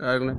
0